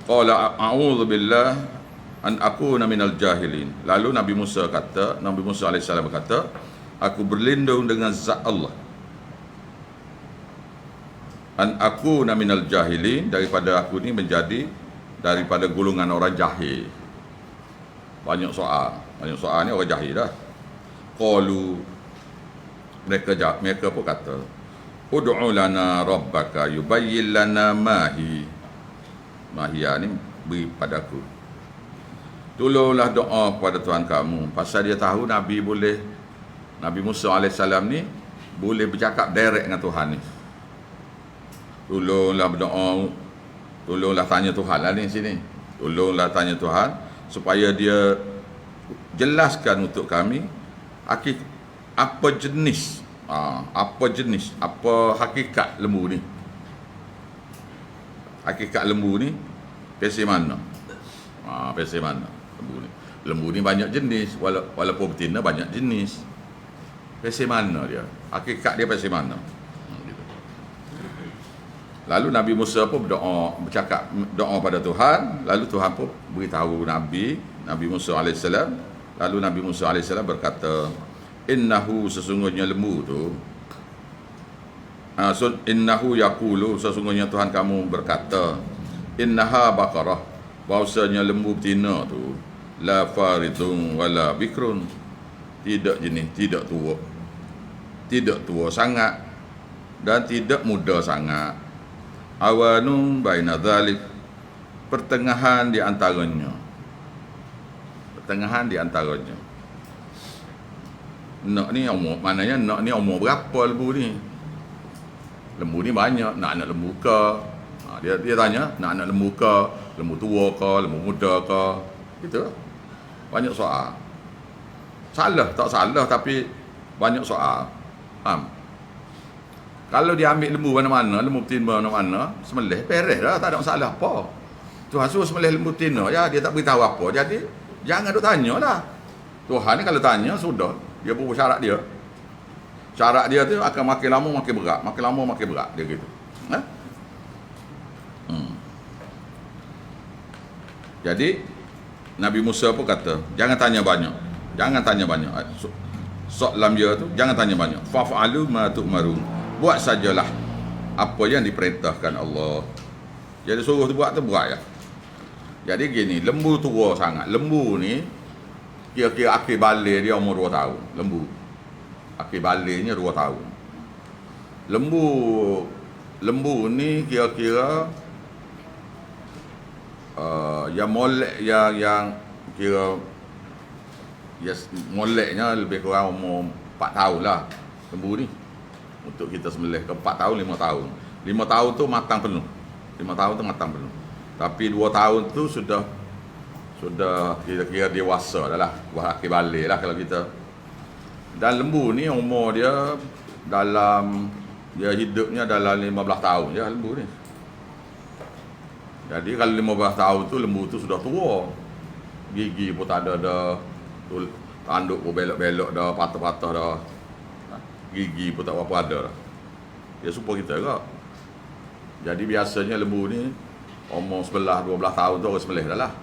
Qala a'udzu billah an akuna minal jahilin. Lalu Nabi Musa alaihissalam berkata, aku berlindung dengan zat Allah, an akuna minal jahilin, daripada aku ni menjadi daripada golongan orang jahil. Banyak soal ni orang jahil dah. Qalu, mereka pun kata, ud'u lana rabbaka yubayyin lana mahi. Mahia ni beri padaku, tolonglah doa kepada Tuhan kamu, pasal dia tahu Nabi Musa alaihissalam ni boleh bercakap direct dengan Tuhan ni. Tolonglah berdoa, tolonglah tanya Tuhan lah ni sini, tolonglah tanya Tuhan supaya dia jelaskan untuk kami apa jenis, apa hakikat lembu ni. Hakikat lembu ni spesies mana? Spesies mana lembu ni? Lembu ni banyak jenis, walaupun betina banyak jenis. Spesies mana dia? Hakikat dia spesies mana? Gitu. Lalu Nabi Musa pun bercakap doa pada Tuhan. Lalu Tuhan pun beritahu Nabi Musa alaihissalam. Lalu Nabi Musa alaihissalam berkata, innahu, sesungguhnya lembu tu, innahu yaqulu, sesungguhnya Tuhan kamu berkata, innaha baqarah, bahawasanya lembu betina tu, la faridun wala bikrun, tidak jenis, tidak tua sangat dan tidak muda sangat, awanun baina dzalik, pertengahan di antaranya. Nak ni umur, maknanya nak ni umur berapa lembu ni? Lembu ni banyak, nak anak lembu ke? Dia tanya, nak anak lembu ke? Lembu tua ke? Lembu muda ke? Gitu. Banyak soal. Salah, tak salah, tapi banyak soal. Faham? Kalau dia ambil lembu mana-mana, lembu betina mana-mana, sembelih, beres dah, tak ada masalah apa. Tuhan suruh sembelih lembu betina, ya, dia tak beritahu apa. Jadi, jangan duk tanya lah. Tuhan ni kalau tanya, sudah. Dia buat syarat dia. Syarat dia tu akan makin lama makin berat, makin lama makin berat, dia gitu. Jadi Nabi Musa pun kata, jangan tanya banyak. Soalan dia tu, jangan tanya banyak. Fa'alu ma tu'marun. Buat sajalah apa yang diperintahkan Allah. Jadi suruh tu buat ya. Jadi gini, lembu tua sangat. Lembu ni kira-kira akhir balik dia umur 2 tahun. Lembu akhir baliknya 2 tahun. Lembu ni kira-kira yang molek, yang kira moleknya lebih kurang umur 4 tahun lah lembu ni. Untuk kita sembelih ke 4 tahun, 5 tahun. 5 tahun tu matang penuh. Tapi 2 tahun tu sudah kira-kira dewasa dah lah. Buat akhir balik lah kalau kita. Dan lembu ni umur dia hidupnya dalam 15 tahun je lembu ni. Jadi kalau 15 tahun tu lembu tu sudah tua. Gigi pun tak ada dah. Tanduk pun belok-belok dah, patah-patah dah. Gigi pun tak apa ada dah. Dia serupa kita juga. Jadi biasanya lembu ni umur 11-12 tahun tu orang sembelih dah lah.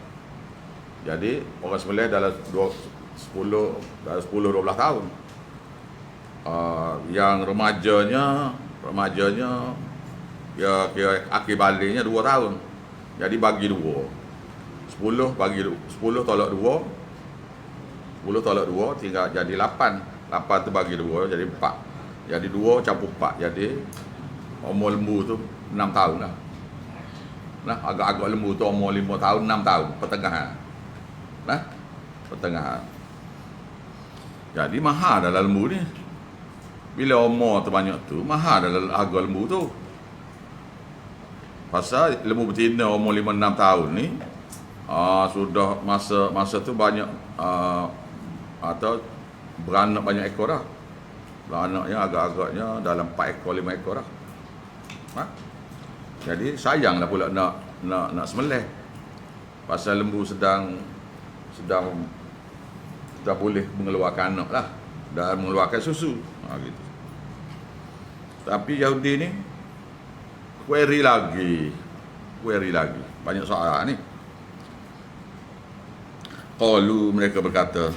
Jadi orang sembelih dalam 10-12 tahun. Yang remajanya ya kira akhir baliknya 2 tahun. Jadi bagi 2. 10 tolak 2 tinggal jadi 8. 8 tu bagi 2 jadi 4. Jadi 2 campur 4. Jadi umur lembu tu 6 tahun lah. Nah, agak-agak lembu tu umur 5 tahun, 6 tahun, pertengahan. Jadi mahal dalam lembu ni. Bila umur tu banyak tu, mahal dalam harga lembu tu. Pasal lembu betina umur 5-6 tahun ni sudah masa tu banyak atau beranak banyak ekor dah. Beranaknya agak-agaknya dalam 4 ekor 5 ekor dah. Jadi sayanglah pula nak sembelih. Pasal lembu sedang boleh mengeluarkan anak lah dan mengeluarkan susu. Gitu. Tapi Yahudi ni query lagi. Banyak soal ni. Qalu, mereka berkata,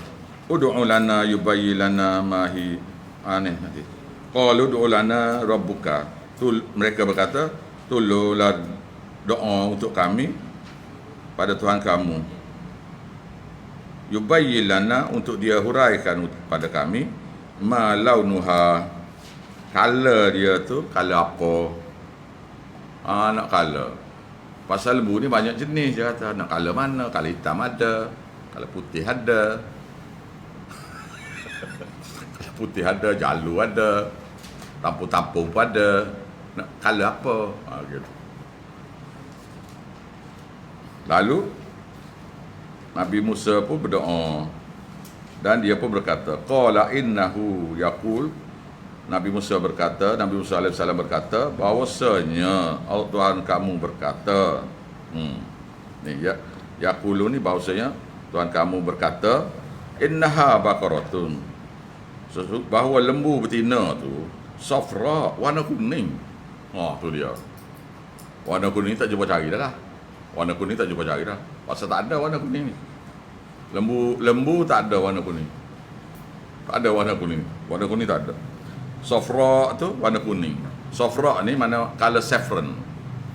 ud'u lana yubayyin lana ma hi. Aneh nanti. Qalu ud'u lana rabbuka. Mereka berkata, tolonglah doa untuk kami pada Tuhan kamu. Yubayyin lana, untuk dia huraikan pada kami, ma launuha, color dia tu, color apa? Nak color. Pasal lembu ni banyak jenis, dia kata. Nak color mana? Color hitam ada, color putih ada. Color putih ada, jalu ada, tampung-tampung pun ada. Nak color apa? Gitu. Lalu Nabi Musa pun berdoa dan dia pun berkata, qala innahu yaqul, Nabi Musa berkata, Nabi Musa AS berkata, bahawasanya Tuhan kamu berkata, ni ya, yaqulu ni bahawasanya Tuhan kamu berkata, innaha baqaratun, bahawa lembu betina tu safra, warna kuning. Tu dia. Warna kuning tak jumpa cari dah lah. Warna kuning tak jumpa cari dah. Pasal tak ada warna kuning ni. Lembu tak ada warna kuning. Tak ada warna kuning. Warna kuning tak ada. Safra tu warna kuning. Safra ni mana color saffron.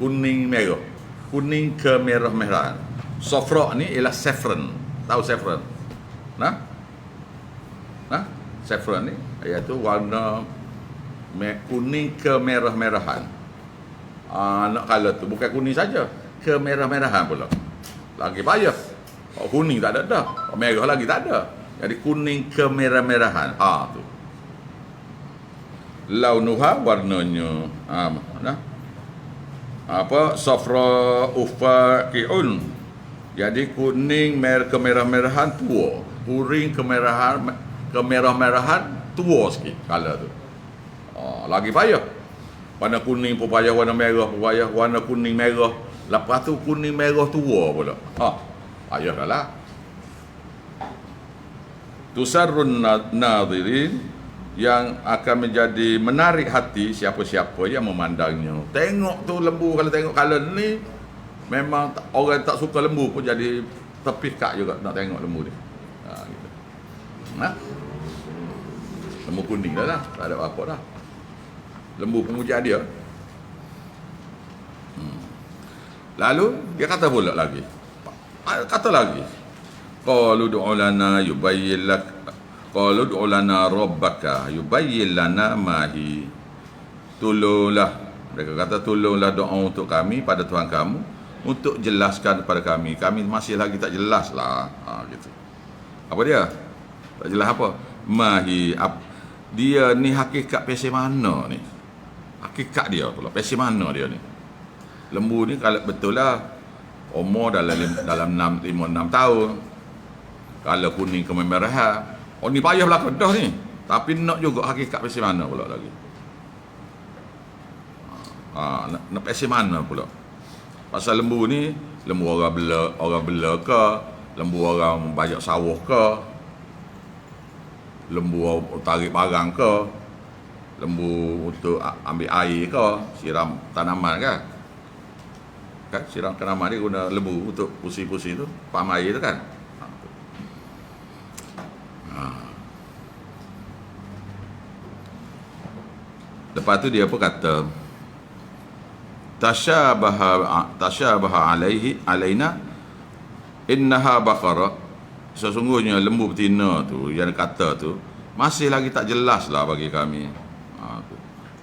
Kuning merah. Kuning ke merah-merahan. Safra ni ialah saffron. Tahu saffron? Nah? Saffron ni iaitu warna kuning ke merah-merahan. Nak color tu bukan kuning saja, ke merah-merahan pula. Lagi payah. Kuning tak ada dah. Merah lagi tak ada. Jadi kuning ke merah-merahan. Tu. Launuha, warnanya. Safra ufaqiun. Jadi kuning kemerah-merahan tua. Kuning kemerah-merahan tua sikit color tu. Lagi payah. Warna kuning pun payah, warna merah pun payah, warna kuning merah. Lepas tu kuning merah tua pula. Payah dah lah. Tusarrun nadirin, yang akan menjadi menarik hati siapa-siapa yang memandangnya. Tengok tu lembu, kalau tengok color ni, memang orang tak suka lembu pun jadi terpikat juga nak tengok lembu ni. Gitu. Lembu kuning dah lah, tak ada apa-apa dah. Lembu pemuja dia. Lalu dia kata pula lagi. Kata lagi. Qalu ud'u lana yubayyin lak. Qalu ud'u lana rabbaka yubayyin lana ma hi. Tolonglah. Mereka kata tolonglah doa untuk kami pada Tuhan kamu untuk jelaskan kepada kami. Kami masih lagi tak jelas lah. Gitu. Apa dia? Tak jelas apa? Ma hi. Dia ni hakikat pesi mana ni? Hakikat dia pula. Pesi mana dia ni? Lembu ni kalau betul lah umur dalam 5-6 tahun. Kalau kuning kemerahan. Ni payah belakang dah ni. Tapi nak juga hakikat pesi mana pula lagi. Nak pesi mana pula. Pasal lembu ni, lembu orang bela ke, lembu orang bajak sawah ke, lembu tarik barang ke, lembu untuk ambil air ke, siram tanaman kan. Kan siram tanaman dia guna lembu untuk pusi-pusi tu, pam air tu kan. Lepas tu dia pun kata, tasyabaha alaina innaha baqara, sesungguhnya lembu betina tu yang kata tu masih lagi tak jelas lah bagi kami.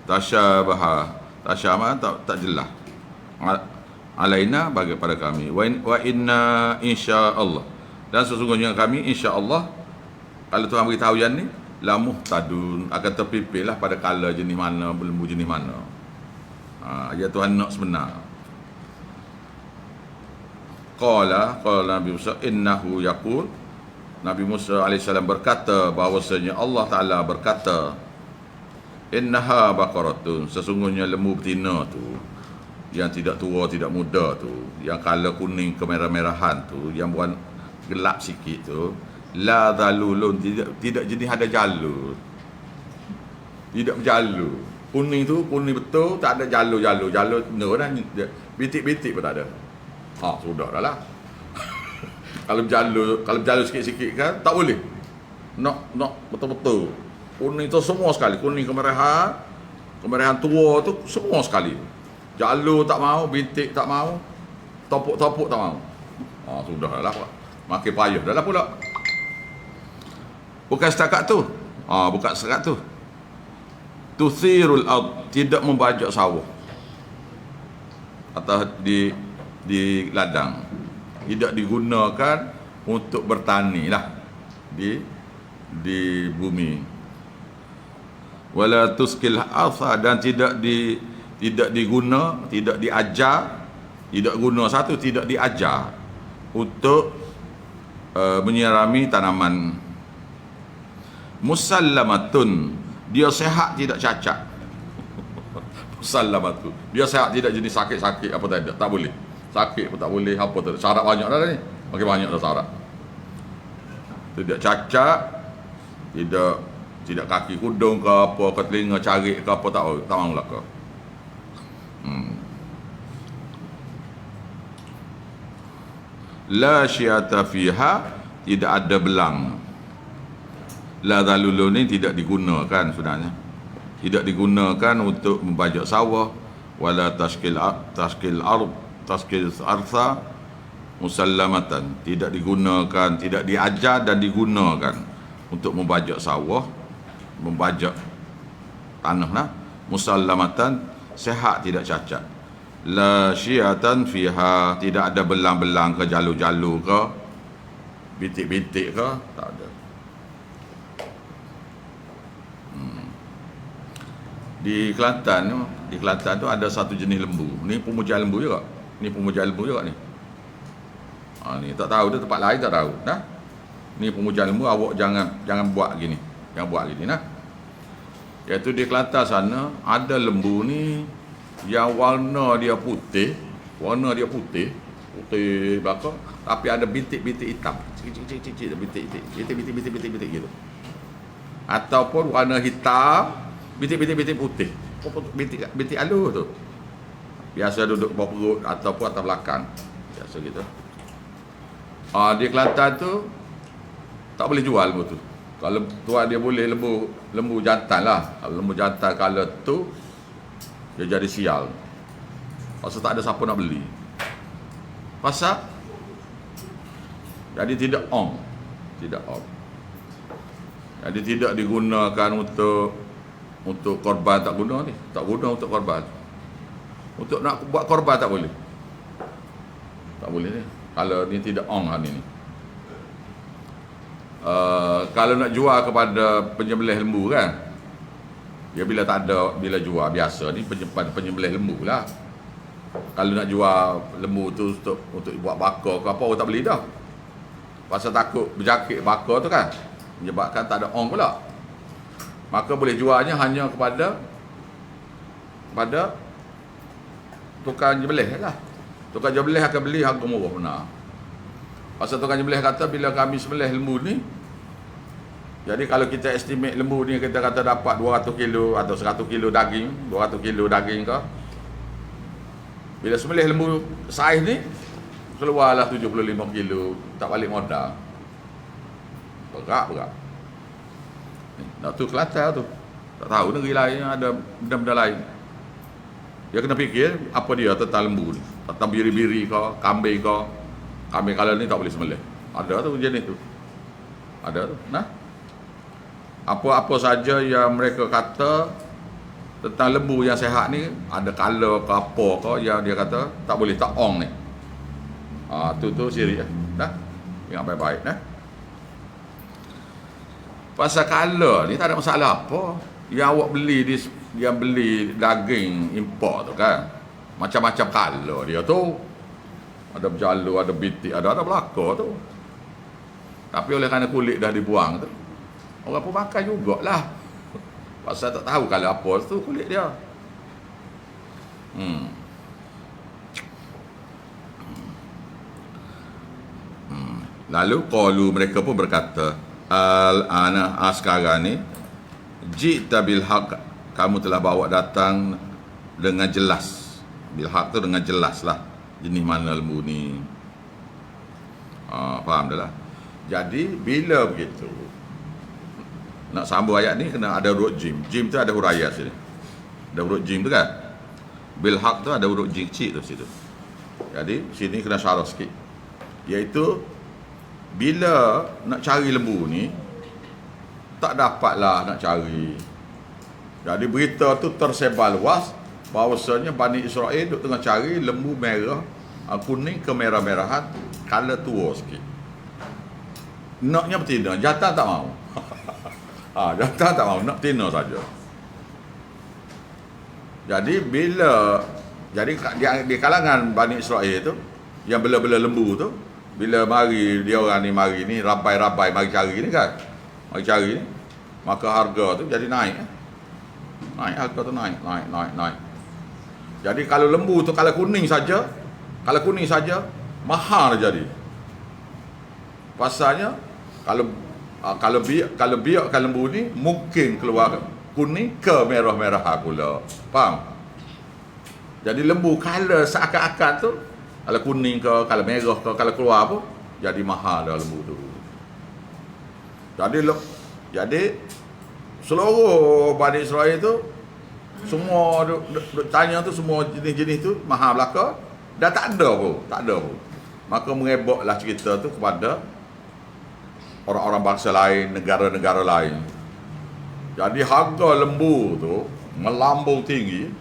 Tasyabaha tak jelas alaina bagi pada kami. Wa inna insyaallah, dan sesungguhnya kami insyaallah, kalau Tuhan beritahu yang ni, la muhtadun, akan terpilih lah pada kala jenis mana, lembu jenis mana. Ya Tuhan nak sebenar. Qala Nabi Musa innahu yaqul, Nabi Musa AS berkata bahawasanya Allah Ta'ala berkata, innaha baqaratun, sesungguhnya lembu betina tu yang tidak tua tidak muda tu, yang color kuning kemerah-merahan tu, yang bukan gelap sikit tu, la dhalulun, tidak jenis ada jalur, tidak berjalur. Kuning tu kuning betul, tak ada jalur no dah, bitik-bitik pun tak ada. Sudah dah lah. Kalau berjalur sikit-sikit kan tak boleh. Nak betul-betul. Kuning tu semua sekali, kuning kemerahan tua tu semua sekali. Jalur tak mau, bintik tak mau, topuk-topuk tak mau. Sudah dah lah. Makin payah dah lah pula. Bukan setakat tu. Bukan setakat tu. Tuthirul ard, tidak membajak sawah atau di ladang. Tidak digunakan untuk bertani lah di bumi. Wala tuskil arsa, dan tidak diguna, tidak diajar, tidak guna satu, tidak diajar untuk menyirami tanaman. Musallamatun, dia sehat tidak cacat. Musallamatun, dia sehat tidak jenis sakit-sakit apa tak boleh. Sakit pun tak boleh, apa tu. Syarat banyak dah ni. Makin banyak dah syarat. Tidak cacat, tidak kaki kudung ke apa, ke telinga carik ke apa, tak mahu lah ke. La syiata fiha, tidak ada belang. La zalulu ni tidak digunakan sebenarnya. Tidak digunakan untuk membajak sawah, wala tashkil arsa musallamatan, tidak digunakan, tidak diajar dan digunakan untuk membajak sawah, membajak tanah lah. Musallamatan, sehat tidak cacat. La syiatan fiha, tidak ada belang-belang ke, jalur-jalur ke, bintik-bintik ke, tak ada. Di Kelantan tu ada satu jenis lembu. Ni pemujaan lembu juga. Ni tak tahu dia tempat lain tak tahu. Nah. Ni pemujaan lembu, awak jangan buat gini. Jangan buat gini nah. Iaitu di Kelantan sana ada lembu ni yang warna dia putih belakang, tapi ada bintik-bintik hitam. Cicik bintik gitu. Ataupun warna hitam, bintik putih. Bintik halus tu. Biasa duduk bawah perut ataupun atas belakang. Biasa gitu. Di Kelantan tu tak boleh jual lembu tu. Kalau tuan dia boleh lembu jantan lah. Kalau lembu jantan kalau tu dia jadi sial. Pasal tak ada siapa nak beli. Pasal jadi tidak on. Jadi tidak digunakan untuk korban, tak guna untuk korban. Untuk nak buat korban tak boleh ni. Kalau ni tidak on hari ni. Kalau nak jual kepada penyembelih lembu kan, dia bila jual biasa ni penyembelih lembu lah. Kalau nak jual lembu tu untuk buat bakar ke apa, orang tak beli dah. Pasal takut berjangkit bakar tu kan, menyebabkan tak ada on pula. Maka boleh jualnya hanya kepada tukang jembelih lah. Tukang jembelih akan beli harga murah benar. Pasal tukang jembelih kata bila kami sembelih lembu ni, jadi kalau kita estimate lembu ni kita kata dapat 200 kilo atau 100 kilo daging, 200 kilo daging ke, bila sembelih lembu saiz ni keluarlah 75 kilo, tak balik modal. Berat. Nak tu Kelantan tu. Tak tahu negeri lain ada benda-benda lain. Dia kena fikir apa dia tentang lembu ni. Tentang biri-biri ke, kambing ke. Kambing kalau ni tak boleh sembelih. Ada tu jenis tu. Ada tu. Nah. Apa-apa saja yang mereka kata tentang lembu yang sehat ni, ada color ke apa ke yang dia kata tak boleh, tak on ni. Tu sirik lah. Dah. Ingat baik-baik nah. Pasal color ni tak ada masalah apa. Yang awak beli daging import tu kan, macam-macam color dia tu. Ada berjalur, ada bintik, ada belakang tu. Tapi oleh kerana kulit dah dibuang tu, orang pun makan jugalah. Pasal tak tahu color apa tu kulit dia. Lalu qalu, mereka pun berkata, al-ana, sekarang ni, ji'ta bil haq, kamu telah bawa datang dengan jelas. Bil haq tu dengan jelas lah. jenis mana lembu ni. Faham dah lah. Jadi bila begitu, nak sambung ayat ni kena ada huruf jim. Jim tu ada huraian sini. Ada huruf jim tu kan. Bil haq tu ada huruf jim kecil tu situ. Jadi sini kena syarah sikit. Iaitu bila nak cari lembu ni tak dapatlah nak cari. Jadi berita tu tersebar luas bahawasanya Bani Israel duk tengah cari lembu merah, kuning ke merah-merahan, color tua sikit. Naknya betina, jantan tak mau. Jantan tak mau, nak betina saja. Jadi di kalangan Bani Israel tu, yang bela-bela lembu tu, bila dia orang ni rabai-rabai mari cari ni kan. Mari cari ni, maka harga tu jadi naik. Harga tu naik. Jadi kalau lembu tu kalau kuning saja mahal jadi. Pasalnya kalau biarkan lembu ni mungkin keluar kuning ke merah-merah pula. Faham? Jadi lembu color seakan-akan tu kalau kuning ke, kalau merah ke, kalau keluar apa jadi mahal dah lembu tu. Jadi seluruh Bani Israel tu semua duk tanya tu, semua jenis-jenis tu mahal belaka, dah tak ada pun. Maka mengeboklah cerita tu kepada orang-orang bangsa lain, negara-negara lain. Jadi harga lembu tu melambung tinggi.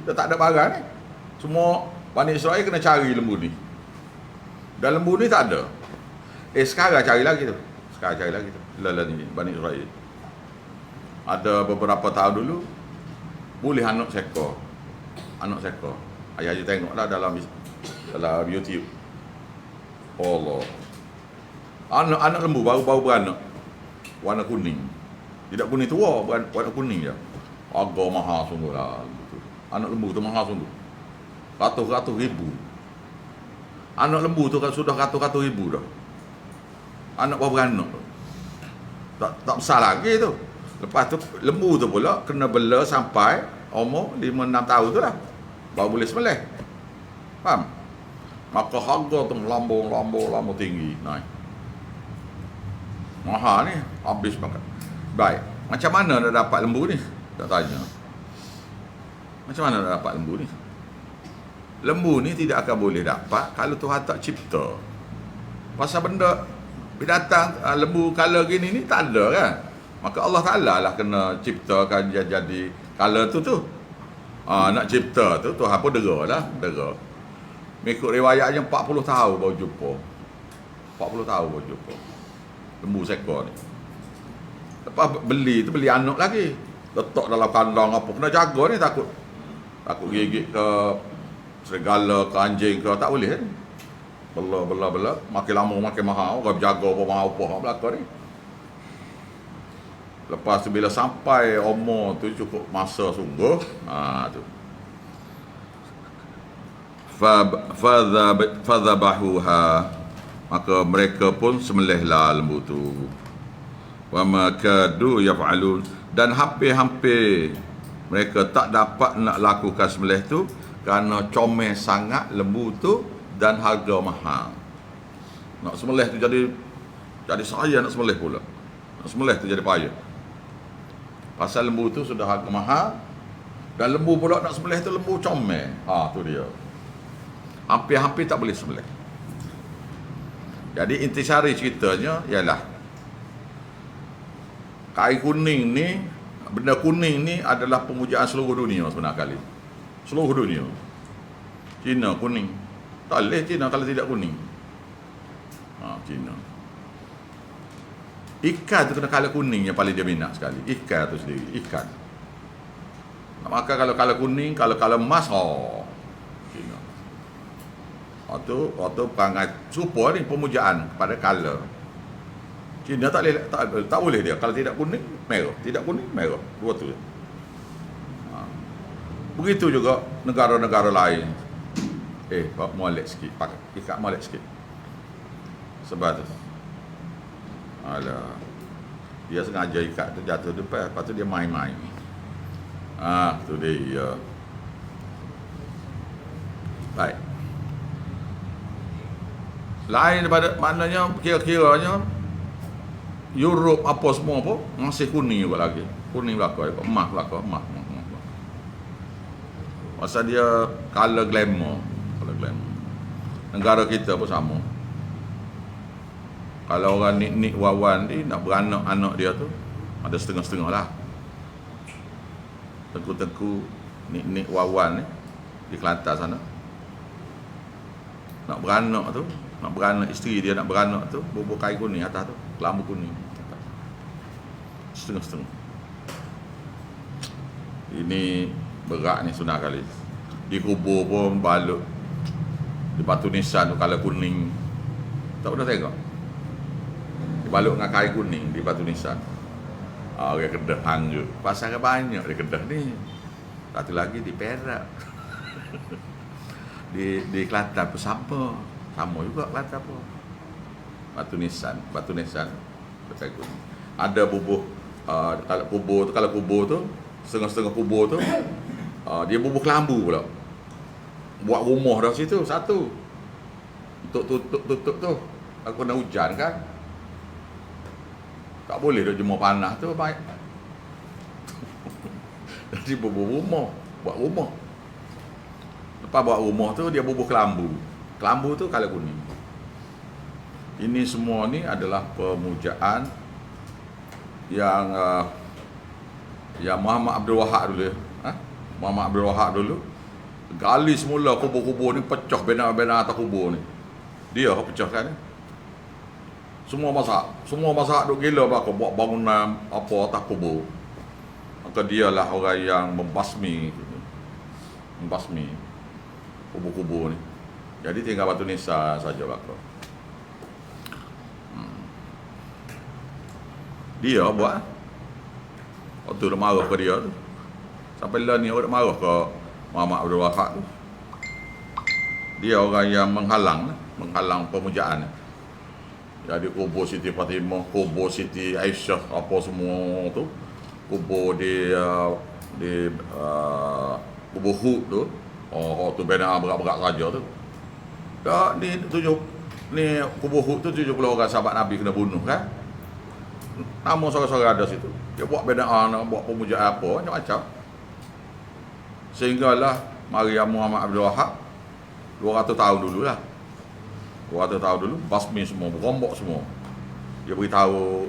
Dah tak ada barang ni. Semua Bani Israel kena cari lembu ni. Dan lembu ni tak ada. Sekarang cari lagi tu. Lala ni Bani Israel. Ada beberapa tahun dulu boleh anak sekor. Ayah je tengoklah dalam YouTube. Allah. Anak lembu baru beranak. Warna kuning. Tidak kuning tua, warna kuning je. Harga mahal sungguh lah. Anak lembu tu mahal sungguh. Ratus-ratus ribu. Anak lembu tu kan sudah ratus-ratus ribu dah. Anak baru beranak tu. Tak besar lagi tu. Lepas tu lembu tu pula kena bela sampai umur 5-6 tahun tu lah. Baru boleh sembelih. Faham? Maka harga tu melambung tinggi naik. Mahal ni, habis makan. Baik, macam mana nak dapat lembu ni? Tak tanya. Macam mana nak dapat lembu ni? Lembu ni tidak akan boleh dapat kalau Tuhan tak cipta. Pasal benda binatang lembu color gini ni tak ada kan? Maka Allah Ta'ala lah kena ciptakan dia jadi color tu. Nak cipta tu Tuhan pun dera. Mengikut riwayatnya 40 tahun baru jumpa. 40 tahun baru jumpa lembu sekor ni. Lepas beli anak lagi. Letak dalam kandang apa. Kena jaga ni takut gigit ke serigala ke anjing ke. Tak boleh ni. Bela. Makin lama makin mahal. Orang berjaga apa mahal apa belakang ni. Lepas tu bila sampai umur tu cukup masa sungguh, tu. Fadhabahuha, maka mereka pun sembelihlah lembu tu. Wa ma kadu yaf'alun, dan hampir-hampir mereka tak dapat nak lakukan sembelih tu kerana comel sangat lembu tu dan harga mahal. Nak sembelih tu jadi saya nak sembelih pula. Nak sembelih tu jadi payah. Pasal lembu tu sudah harga mahal. Dan lembu pula nak sembelih tu lembu comel. Tu dia. Hampir-hampir tak boleh sembelih. Jadi intisari ceritanya ialah kain kuning ni, benda kuning ni adalah pemujaan seluruh dunia sebenarnya kali. Seluruh dunia. Cina kuning. Tak boleh Cina kalau tidak kuning. Cina. Ikan tu kena color kuning yang paling dia minat sekali. Ikan tu sendiri, ikan. Maka kalau color kuning, kalau color emas, Cina. Waktu perangai serupa ni pemujaan kepada color. Cina tak boleh dia. Kalau tidak kuning, merah. Tidak kuning, merah. Dua tu je. Begitu juga negara-negara lain. Molek sikit. Ikat molek sikit. Sebab tu. Alah. Dia sengaja ikat tu jatuh depan. Lepas tu dia main-main. Tu dia. Baik. Lain daripada maknanya kira-kiranya Europe apa semua pun masih kuning juga lagi. Kuning belaka, emas belaka, emas. Pasal dia color glamour. Negara kita pun sama. Kalau orang Nik Wawan ni nak beranak anak dia tu ada setengah-setengah lah. Tengku-tengku Nik Wawan ni di Kelantan sana. Nak beranak isteri dia nak beranak tu bubuh kain kuning atas tu, kelambu kuning. Setengah-setengah. Ini berat ni Sunah kali. Dikubur pun balut di batu nisan tu kalau kuning. Tak pernah tengok. Dibalut dengan kain kuning di batu nisan. Orang Kedah hang je. Pasal banyak di Kedah ni. Satu lagi di Perak. di Kelantan pun sama juga Kelantan pun. Batu nisan kain kuning. Ada bubuh kalau kubur tu setengah-setengah kubur tu dia bubuh kelambu pula. Buat rumah dah situ satu. Untuk tutup tu. Aku nak hujan kan. Tak boleh dah jemur panas tu baik. Jadi bubuh rumah, buat rumah. Lepas buat rumah tu dia bubuh kelambu. Kelambu tu kalau kuning. Ini semua ni adalah pemujaan yang Muhammad Abdul Wahab dulu. Muhammad Abdul Wahab dulu gali semula kubur-kubur ni, pecah bena-bena atas kubur ni. Dia pecahkan ni. Semua masak duk gila belaka buat bangunan apa atas kubur. Maka dialah orang yang membasmi kubur-kubur ni. Jadi tinggal batu nisan saja belaka. Dia buat. Waktu dia marah ke dia tu. Sampai lah ni orang marah ke Muhammad Abdul Wahab tu. Dia orang yang menghalang pemujaan. Jadi kubur Siti Fatimah, kubur Siti Aisyah, apa semua tu. Kubur di kubur Hud tu. Tu bina berat-berat saja tu. Tak ni kubur Hud tu 70 orang sahabat Nabi kena bunuh kan. Nama seorang-seorang ada situ. Dia buat bedaan, buat pemujaan apa, macam-macam. Sehinggalah Maria Muhammad Abdul Wahab 200 tahun dulu lah. 200 tahun dulu, basmi semua, berombok semua. Dia beritahu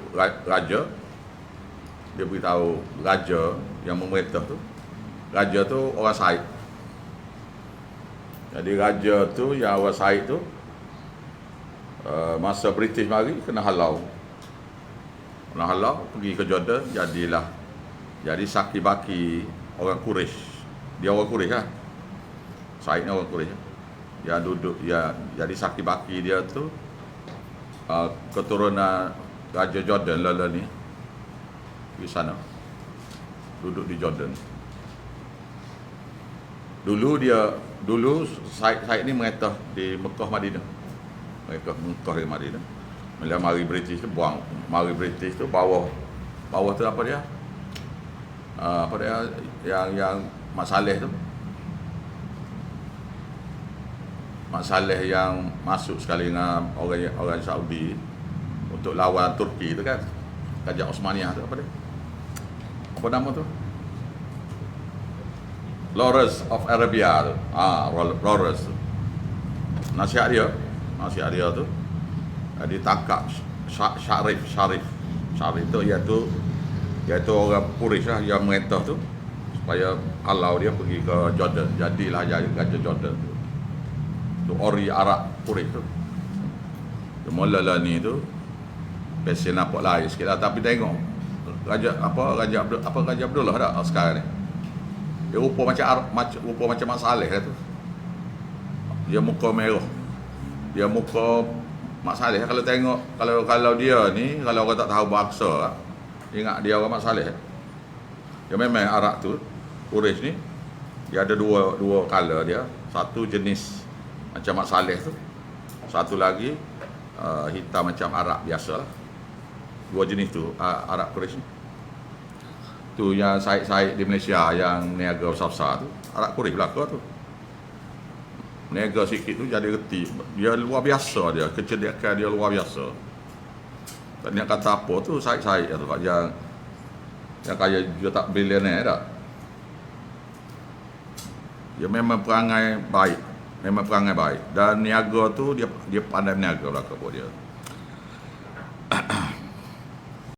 raja yang memerintah tu. Raja tu orang Said. Jadi raja tu, yang orang Said tu, masa British mari, kena halau pergi ke Jordan. Jadi Saki Baki orang Quraisy. Dia orang Quraisy lah. Said ni orang Quraisy. Yang duduk jadi Saki Baki dia tu keturunan Raja Jordan Lala ni di sana. Duduk di Jordan. Dulu Said ni merintah di Mekah Madinah. Mekah di Madinah. Bila mari British tu bawah tu apa dia? Yang Mak Saleh tu. Mak Saleh yang masuk sekali dengan orang Saudi untuk lawan Turki tu kan. Kerajaan Osmaniyah tu apa dia? Apa nama tu? Lawrence of Arabia tu. Lawrence tu. Nasihat dia tu ditangkap Syarif tu iaitu orang Quraisy lah yang merintah tu supaya halau dia pergi ke Jordan. Jadilah Raja Jordan tu ori Arab Quraisy tu. Mula-mula ni tu pesen nampak lain sikit lah, tapi tengok Raja Abdullah dah sekarang ni. Dia rupa macam Mak Saleh tu. Dia muka merah. Dia muka Mak Saleh. Kalau tengok kalau dia ni, kalau orang tak tahu bahasa, ingat dia orang Mak Saleh. Dia memang Arab tu, Quraisy ni. Dia ada dua color dia. Satu jenis macam Mak Saleh tu. Satu lagi hitam macam Arab biasa lah. Dua jenis tu Arab Quraisy ni. Tu yang Said di Malaysia yang niaga besar-besar tu, Arab Quraisy belaka tu. Berniaga sikit tu jadi reti. Dia luar biasa dia, kecerdasan dia luar biasa. Tak nak kata apa tu, Said tu yang kaya juga tak billionaire tak. Dia memang perangai baik. Dan niaga tu dia pandai berniaga lah kepada dia.